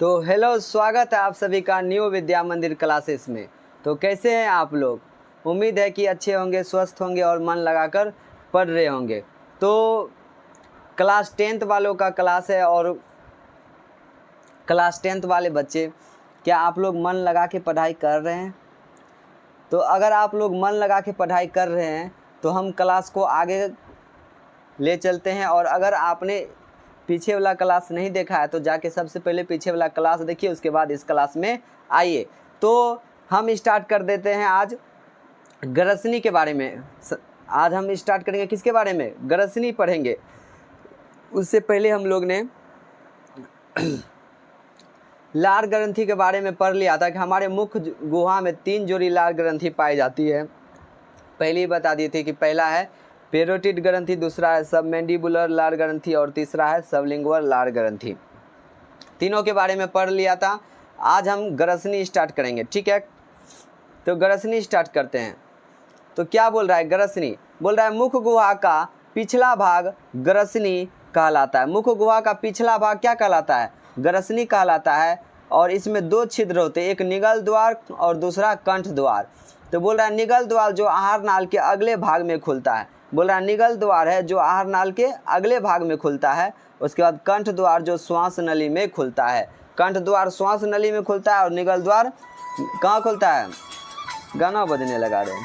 तो हेलो, स्वागत है आप सभी का न्यू विद्या मंदिर क्लासेस में। तो कैसे हैं आप लोग? उम्मीद है कि अच्छे होंगे, स्वस्थ होंगे और मन लगाकर पढ़ रहे होंगे। तो क्लास 10th वालों का क्लास है और क्लास 10th वाले बच्चे, क्या आप लोग मन लगा के पढ़ाई कर रहे हैं? तो अगर आप लोग मन लगा के पढ़ाई कर रहे हैं तो हम क्लास को आगे ले चलते हैं। और अगर आपने पीछे वाला क्लास नहीं देखा है तो जाके सबसे पहले पीछे वाला क्लास देखिए, उसके बाद इस क्लास में आइए। तो हम स्टार्ट कर देते हैं आज ग्रसनी के बारे में। आज हम स्टार्ट करेंगे किसके बारे में? ग्रसनी पढ़ेंगे। उससे पहले हम लोग ने लार ग्रंथि के बारे में पढ़ लिया था कि हमारे मुख गुहा में 3 जोड़ी लार ग्रंथि पाई जाती है। पहले ही बता दी थी कि पहला है पेरोटिड ग्रंथि, दूसरा है सबमेंडिबुलर लार ग्रंथि और तीसरा है सबलिंगुअल लार ग्रंथि। तीनों के बारे में पढ़ लिया था। आज हम ग्रसनी स्टार्ट करेंगे, ठीक है? तो ग्रसनी स्टार्ट करते हैं। तो क्या बोल रहा है? ग्रसनी बोल रहा है मुख गुहा का पिछला भाग ग्रसनी कहलाता है। मुख गुहा का पिछला भाग क्या कहलाता है? ग्रसनी कहलाता है। और इसमें 2 छिद्र होते हैं, एक निगल द्वार और दूसरा कंठ द्वार। तो बोल रहा है निगल द्वार जो आहार नाल के अगले भाग में खुलता है। बोल रहा है निगल द्वार है जो आहार नाल के अगले भाग में खुलता है। उसके बाद कंठ द्वार जो श्वास नली में खुलता है। कंठ द्वार श्वास नली में खुलता है और निगल द्वार कहाँ खुलता है? गाना बजने लगा रहे हैं,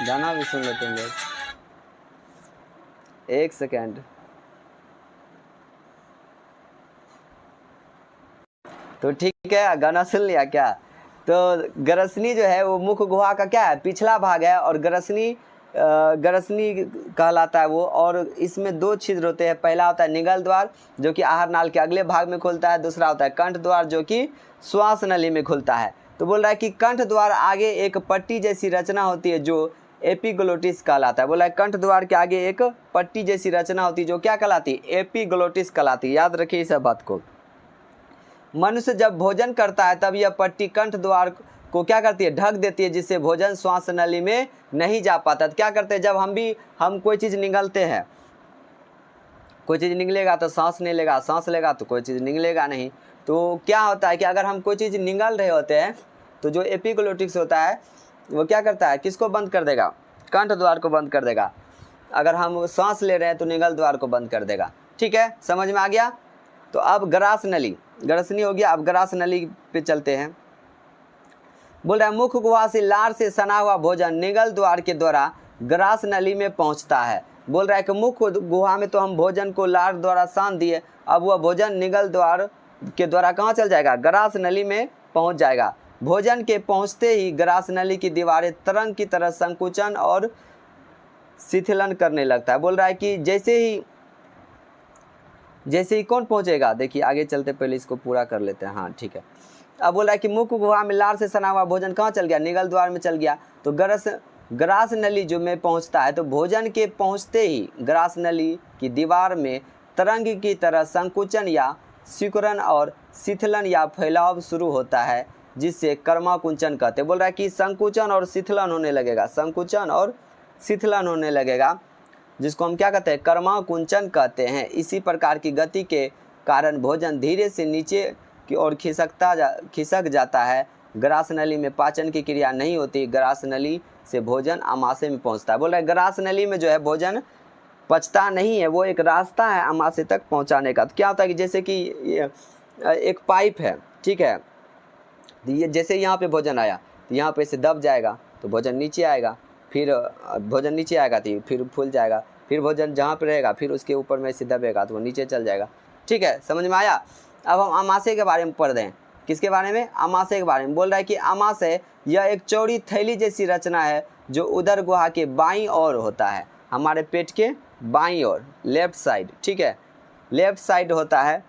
गाना भी सुन लेते हैं। एक सेकेंड। तो ठीक है, गाना सुन लिया क्या? तो ग्रसनी जो है वो मुख गुहा का क्या है? पिछला भाग है। और ग्रसनी कहलाता है वो। और इसमें 2 छिद्र होते हैं। पहला होता है निगल द्वार जो कि आहार नाल के अगले भाग में खुलता है। दूसरा होता है कंठ द्वार जो कि श्वास नली में खुलता है। तो बोल रहा है कि कंठ द्वार आगे एक पट्टी जैसी रचना होती है जो एपिग्लोटिस कहलाता है। बोला है कंठ द्वार के आगे एक पट्टी जैसी रचना होती है जो क्या कहलाती है? एपिग्लोटिस कहलाती है। याद रखिए इस बात को। मनुष्य जब भोजन करता है तब यह पट्टी कंठ द्वार को क्या करती है? ढक देती है, जिससे भोजन श्वास नली में नहीं जा पाता। तो क्या करते हैं, जब हम कोई चीज़ निगलते हैं, कोई चीज़ निगलेगा तो सांस नहीं लेगा, सांस लेगा तो कोई चीज़ निगलेगा नहीं। तो क्या होता है कि अगर हम कोई चीज़ निगल रहे होते हैं तो जो एपिग्लोटिक्स होता है वो क्या करता है? किसको बंद कर देगा? कंठ द्वार को बंद कर देगा। अगर हम सांस ले रहे हैं तो निगल द्वार को बंद कर देगा। ठीक है, समझ में आ गया? तो अब ग्रास नली, ग्रसनी हो गया। अब ग्रास नली पे चलते हैं। बोल रहा है मुख गुहा से लार से सना हुआ भोजन निगल द्वार के द्वारा ग्रास नली में पहुंचता है। बोल रहा है कि मुख गुहा में तो हम भोजन को लार द्वारा सान दिए, अब वह भोजन निगल द्वार के द्वारा कहाँ चल जाएगा? ग्रास नली में पहुंच जाएगा। भोजन के पहुंचते ही ग्रास नली की दीवारें तरंग की तरह संकुचन और शिथिलन करने लगता है। बोल रहा है कि जैसे ही कौन पहुंचेगा? देखिए आगे चलते पहले इसको पूरा कर लेते हैं। हाँ ठीक है। अब बोल रहा है कि मुख गुहा में लार से सना हुआ भोजन कहाँ चल गया? निगल द्वार में चल गया। तो ग्रास नली जो में पहुंचता है तो भोजन के पहुंचते ही ग्रास नली की दीवार में तरंग की तरह संकुचन या सिकुड़न और शिथिलन या फैलाव शुरू होता है, जिससे कर्माकुंचन कहते हैं। बोल रहा है कि संकुचन और शिथिलन होने लगेगा, संकुचन और शिथिलन होने लगेगा, जिसको हम क्या कहते हैं? कर्माकुंचन कहते हैं। इसी प्रकार की गति के कारण भोजन धीरे से नीचे की ओर खिसक जाता है। ग्रास नली में पाचन की क्रिया नहीं होती, ग्रास नली से भोजन आमाशय में पहुंचता है। बोल रहे ग्रास नली में जो है भोजन पचता नहीं है, वो एक रास्ता है आमाशय तक पहुंचाने का। तो क्या होता है कि जैसे कि एक पाइप है, ठीक है, ये जैसे यहाँ पे भोजन आया तो यहाँ पे से दब जाएगा तो भोजन नीचे आएगा, फिर भोजन नीचे आएगा तो फिर फूल जाएगा, फिर भोजन जहाँ पे रहेगा फिर उसके ऊपर में से दबेगा तो वो नीचे चल जाएगा। ठीक है, समझ में आया? अब हम आमाशय के बारे में पढ़ रहे हैं। किसके बारे में? आमाशय के बारे में। बोल रहा है कि आमाशय यह एक चौड़ी थैली जैसी रचना है जो उदर गुहा के बाईं ओर होता है, हमारे पेट के बाईं ओर, लेफ्ट साइड। ठीक है, लेफ्ट साइड होता है।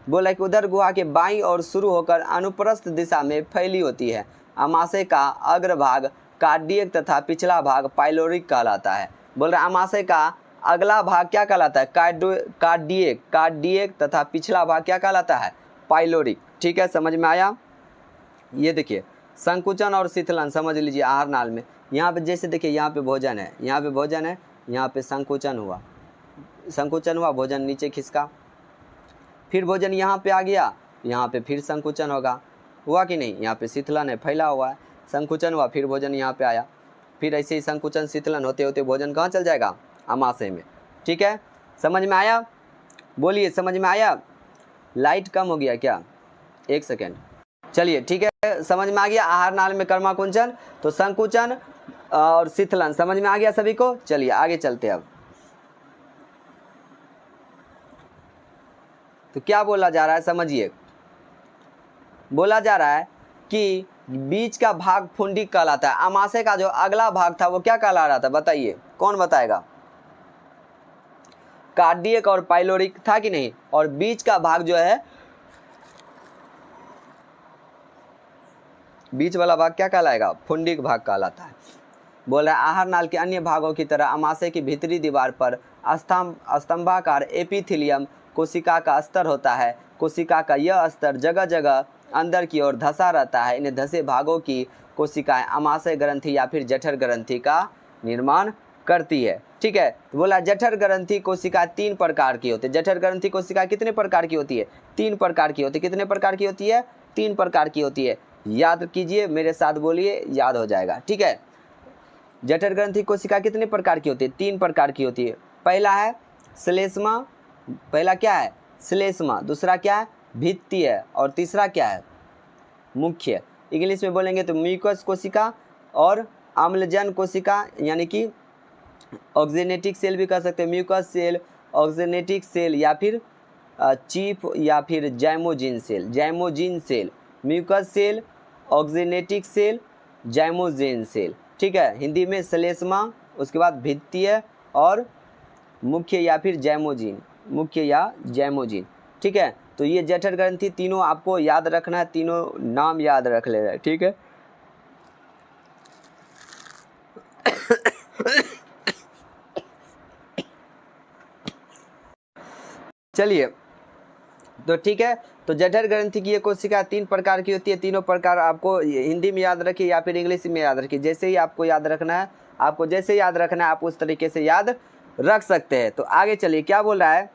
बोला कि उदर गुहा के बाईं ओर शुरू होकर अनुप्रस्थ दिशा में फैली होती है। आमाशय का अग्रभाग कार्डियक तथा पिछला भाग पाइलोरिक कहलाता है। बोल रहे आमाशय का अगला भाग क्या कहलाता है? कार्डियक तथा पिछला भाग क्या कहलाता है? पाइलोरिक। ठीक है, समझ में आया? ये देखिए संकुचन और शिथिलन समझ लीजिए आहार नाल में। यहाँ पे जैसे देखिए यहाँ पे भोजन है, यहाँ पे भोजन है, यहाँ पे संकुचन हुआ, भोजन नीचे खिसका, फिर भोजन यहाँ पे आ गया, यहाँ पे फिर संकुचन होगा, हुआ कि नहीं, यहाँ पे शीतलन है, फैला हुआ है, संकुचन हुआ, फिर भोजन यहाँ पे आया, फिर ऐसे ही संकुचन शीतलन होते होते भोजन कहाँ चल जाएगा, आमाशय में। ठीक है, समझ में आया, बोलिए समझ में आया। लाइट कम हो गया क्या, एक सेकेंड, चलिए ठीक है, समझ में आ गया। आहार नाल में कर्माकुंचन, तो संकुचन और शीतलन समझ में आ गया सभी को। चलिए आगे चलते हैं अब। तो क्या बोला जा रहा है समझिए, बोला जा रहा है कि बीच का भाग फुंडिक कहलाता है। आमाशय का जो अगला भाग था वो क्या कहला रहा था, बताइए कौन बताएगा। कार्डियक और पाइलोरिक था कि नहीं, और बीच का भाग जो है, बीच वाला भाग क्या कहलाएगा, फुंडिक भाग कहलाता है। बोल रहा है आहार नाल के अन्य भागों की तरह आमाशय की भीतरी दीवार पर स्तंभाकार एपिथेलियम कोशिका का स्तर होता है। कोशिका का यह स्तर जगह जगह अंदर की ओर धंसा रहता है। इन धंसे भागों की कोशिकाएं आमाशय ग्रंथि या फिर जठर ग्रंथि का निर्माण करती है। ठीक है, तो बोला जठर ग्रंथि कोशिका 3 प्रकार की होती है। जठर ग्रंथि कोशिका कितने प्रकार की होती है, 3 प्रकार की होती है। कितने प्रकार की होती है, 3 प्रकार की होती है। याद कीजिए, मेरे साथ बोलिए, याद हो जाएगा। ठीक है, जठर ग्रंथि कोशिका कितने प्रकार की होती है, 3 प्रकार की होती है। पहला है श्लेष्मा, पहला क्या है श्लेष्मा, दूसरा क्या है भित्तीय, और तीसरा क्या है मुख्य। इंग्लिश में बोलेंगे तो म्यूकस कोशिका और अम्लजन कोशिका, यानी कि ऑक्सीनेटिक सेल भी कह सकते हैं, म्यूकस सेल, ऑक्सीनेटिक सेल, या फिर चीफ, या फिर zymogen cell. Zymogen cell, mucous cell, oxyntic cell, zymogen cell. ठीक है, हिंदी में श्लेष्मा, उसके बाद भित्तीय और मुख्य या फिर जाइमोजिन, मुख्य या जाइमोजिन। ठीक है, तो ये जठर ग्रंथि तीनों आपको याद रखना है, तीनों नाम याद रख ले रहे हैं। ठीक है, चलिए, तो ठीक है, तो जठर ग्रंथि की ये कोशिका 3 प्रकार की होती है। तीनों प्रकार आपको हिंदी में याद रखिए या फिर इंग्लिश में याद रखिए, जैसे ही आपको याद रखना है, आपको जैसे याद रखना है आप उस तरीके से याद रख सकते हैं। तो आगे चलिए, क्या बोल रहा है,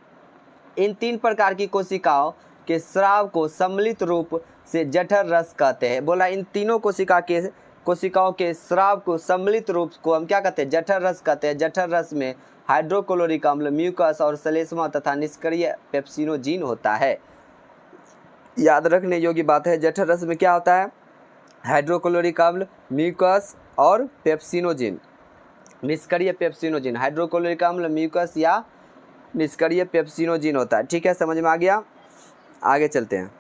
इन 3 प्रकार की कोशिकाओं के स्राव को सम्मिलित रूप से जठर रस कहते हैं। बोला इन तीनों कोशिकाओं के स्राव को सम्मिलित रूप को हम क्या कहते हैं, जठर रस कहते हैं। जठर रस में हाइड्रोक्लोरिक अम्ल, म्यूकस और श्लेष्मा तथा निष्क्रिय पेप्सिनोजिन होता है। याद रखने योग्य बात है, जठर रस में क्या होता है, हाइड्रोक्लोरिक अम्ल, म्यूकस और पेप्सिनोजिन, निष्क्रिय पेप्सिनोजिन। हाइड्रोक्लोरिक अम्ल, म्यूकस या निष्क्रिय पेप्सिनोजिन होता है। ठीक है, समझ में आ गया। आगे चलते हैं,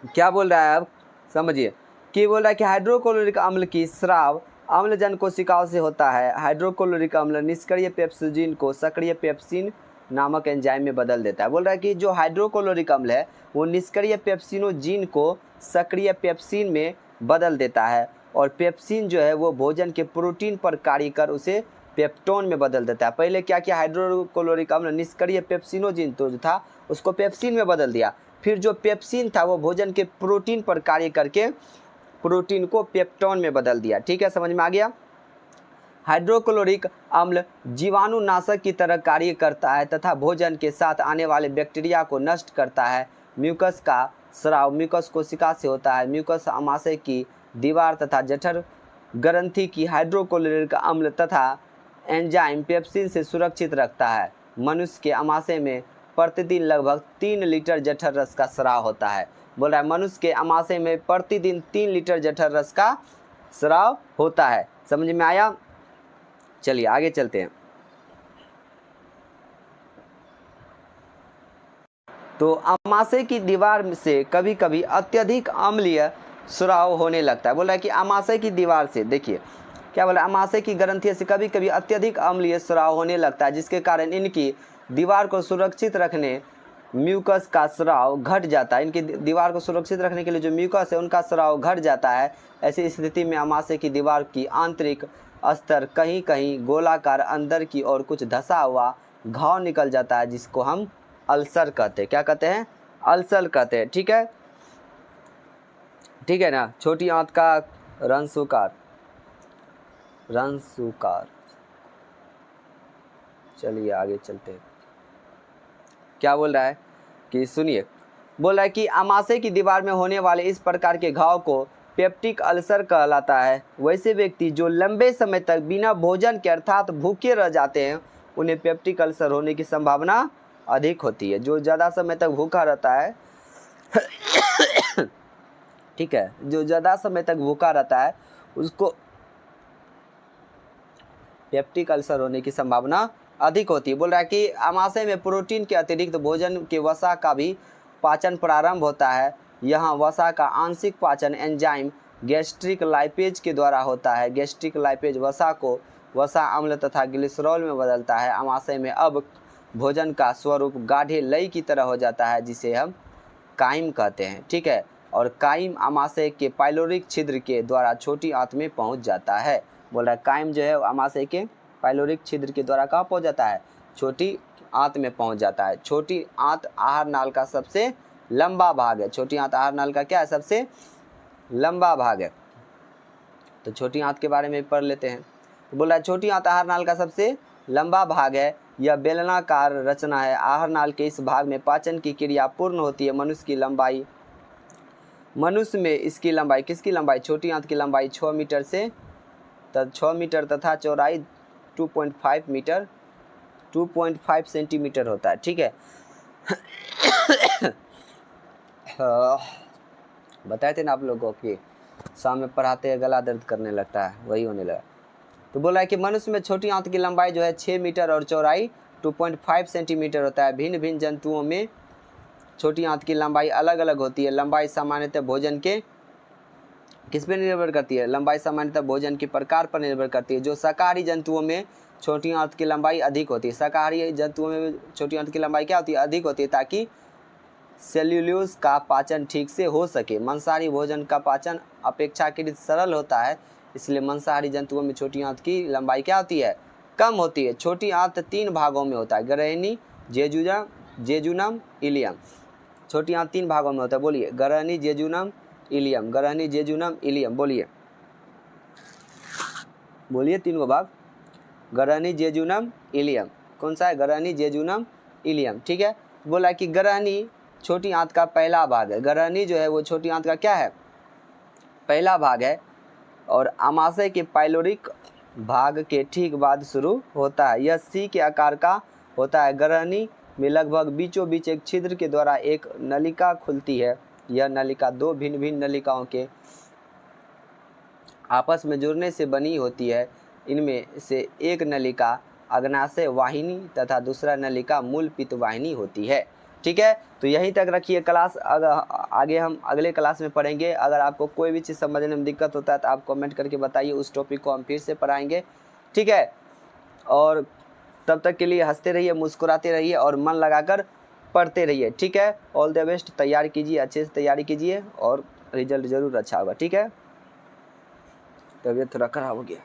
क्या बोल रहा है अब समझिए, कि बोल रहा है कि हाइड्रोक्लोरिक अम्ल की स्राव अम्लजन कोशिकाओं से होता है। हाइड्रोक्लोरिक अम्ल निष्क्रिय पेप्सिनोजिन को सक्रिय पेप्सिन नामक एंजाइम में बदल देता है। बोल रहा है कि जो हाइड्रोक्लोरिक अम्ल है वो निष्क्रिय पेप्सिनोजिन को सक्रिय पेप्सिन में बदल देता है, और पेप्सिन जो है वो भोजन के प्रोटीन पर कार्य कर उसे पेप्टोन में बदल देता है। पहले क्या किया, हाइड्रोक्लोरिक अम्ल निष्क्रिय पेप्सिनोजिन तो जो था उसको पेप्सिन में बदल दिया, फिर जो पेप्सिन था वो भोजन के प्रोटीन पर कार्य करके प्रोटीन को पेप्टोन में बदल दिया। ठीक है, समझ में आ गया। हाइड्रोक्लोरिक अम्ल जीवाणुनाशक की तरह कार्य करता है तथा भोजन के साथ आने वाले बैक्टीरिया को नष्ट करता है। म्यूकस का स्राव म्यूकस कोशिका से होता है। म्यूकस आमाशय की दीवार तथा जठर ग्रंथि की हाइड्रोक्लोरिक अम्ल तथा एंजाइम पेप्सिन से सुरक्षित रखता है। मनुष्य के आमाशय में प्रतिदिन लगभग 3 लीटर जठर रस का स्राव होता है। बोल रहा है मनुष्य के आमाशय में प्रतिदिन 3 लीटर जठर रस का स्राव होता है। समझ में आया। चलिए आगे चलते हैं। तो आमाशय की दीवार से कभी कभी अत्यधिक अम्लीय स्राव होने लगता है। बोल रहा है कि आमाशय की दीवार से, देखिए क्या बोला, आमाशय की ग्रंथि से कभी कभी अत्यधिक अम्लीय स्राव होने लगता है, जिसके कारण इनकी दीवार को सुरक्षित रखने म्यूकस का स्राव घट जाता है। इनकी दीवार को सुरक्षित रखने के लिए जो म्यूकस है उनका स्राव घट जाता है। ऐसी स्थिति में आमाशय की दीवार की आंतरिक स्तर कहीं कहीं गोलाकार अंदर की ओर कुछ धंसा हुआ घाव निकल जाता है, जिसको हम अल्सर कहते हैं। क्या कहते हैं? अल्सर कहते हैं। ठीक है, ठीक है ना। छोटी आंत का रंसूकार, रंसूकार। चलिए आगे चलते हैं। क्या बोल रहा है कि सुनिए, बोल रहा है कि आमाशय की दीवार में होने वाले इस प्रकार के घाव को पेप्टिक अल्सर कहलाता है। वैसे व्यक्ति जो लंबे समय तक बिना भोजन के अर्थात भूखे रह जाते हैं उन्हें पेप्टिक अल्सर होने की संभावना अधिक होती है। जो ज़्यादा समय तक भूखा रहता है ठीक है, जो ज़्यादा समय तक भूखा रहता है उसको पेप्टिक अल्सर होने की संभावना अधिक होती है। बोल रहा है कि आमाशय में प्रोटीन के अतिरिक्त भोजन के वसा का भी पाचन प्रारंभ होता है। यहाँ वसा का आंशिक पाचन एंजाइम गैस्ट्रिक लाइपेज के द्वारा होता है। गैस्ट्रिक लाइपेज वसा को वसा अम्ल तथा ग्लिसरॉल में बदलता है। आमाशय में अब भोजन का स्वरूप गाढ़े लई की तरह हो जाता है जिसे हम काइम कहते हैं। ठीक है, और काइम आमाशय के पाइलोरिक छिद्र के द्वारा छोटी आंत में पहुंच जाता है। बोल रहा है काइम जो है आमाशय के पाइलोरिक छिद्र के द्वारा कहाँ पहुंच जाता है? छोटी आंत में पहुंच जाता है। छोटी आंत आहार नाल का सबसे लंबा भाग है। छोटी आंत आहार नाल का क्या है? सबसे लंबा भाग है। तो छोटी आंत के बारे में पढ़ लेते हैं। तो बोल रहा है छोटी आंत आहार नाल का सबसे लंबा भाग है। यह बेलनाकार रचना है। आहार नाल के इस भाग में पाचन की क्रिया पूर्ण होती है। मनुष्य में इसकी लंबाई, किसकी लंबाई? छोटी आंत की लंबाई 6 मीटर से 6 मीटर तथा चौड़ाई 2.5 सेंटीमीटर होता है। ठीक है बताए थे ना आप लोगों को कि शाम में पढ़ाते हैं गला दर्द करने लगता है, वही होने लगा। तो बोला है कि मनुष्य में छोटी आंत की लंबाई जो है 6 मीटर और चौड़ाई 2.5 सेंटीमीटर होता है। भिन्न भिन्न जंतुओं में छोटी आंत की लंबाई अलग अलग होती है। लंबाई सामान्यतः भोजन के किस पर निर्भर करती है? लंबाई सामान्यतः भोजन के प्रकार पर निर्भर करती है। जो शाकाहारी जंतुओं में छोटी आंत की लंबाई अधिक होती है। शाकाहारी जंतुओं में छोटी आंत की लंबाई क्या होती है? अधिक होती है, ताकि सेल्यूलोज का पाचन ठीक से हो सके। मांसाहारी भोजन का पाचन अपेक्षाकृत सरल होता है, इसलिए मांसाहारी जंतुओं में छोटी आंत की लंबाई क्या होती है? कम होती है। छोटी आंत 3 भागों में होता है, गरहनी, जेजुनम, इलियम। छोटी आंत 3 भागों में होता है। बोलिए, गरहनी, जेजुनम, इलियम। गरहनी, जेजुनम, इलियम। बोलिए बोलिए 3 गो भाग, गरहनी, जेजुनम, इलियम। कौन सा है? Garhani, jejunum, ilium. ठीक है, बोला कि गरहनी छोटी आंत का पहला भाग है। गरहनी जो है वो छोटी आंत का क्या है? पहला भाग है, और आमाशय के पाइलोरिक भाग के ठीक बाद शुरू होता है। यह सी के आकार का होता है। गरहनी में लगभग बीचों बीच एक छिद्र के द्वारा एक नलिका खुलती है। यह नलिका 2 भिन्न भिन्न नलिकाओं के आपस में जुड़ने से बनी होती है। इनमें से एक नलिका अग्नाशय वाहिनी तथा दूसरा नलिका मूल पित्त वाहिनी होती है। ठीक है, तो यहीं तक रखिए क्लास। आगे हम अगले क्लास में पढ़ेंगे। अगर आपको कोई भी चीज़ समझने में दिक्कत होता है तो आप कमेंट करके बताइए, उस टॉपिक को हम फिर से पढ़ाएंगे। ठीक है, और तब तक के लिए हंसते रहिए, मुस्कुराते रहिए और मन लगाकर पढ़ते रहिए। ठीक है, ऑल द बेस्ट। तैयारी कीजिए, अच्छे से तैयारी कीजिए और रिजल्ट ज़रूर अच्छा होगा। ठीक है, तबीयत थोड़ा खराब हो गया।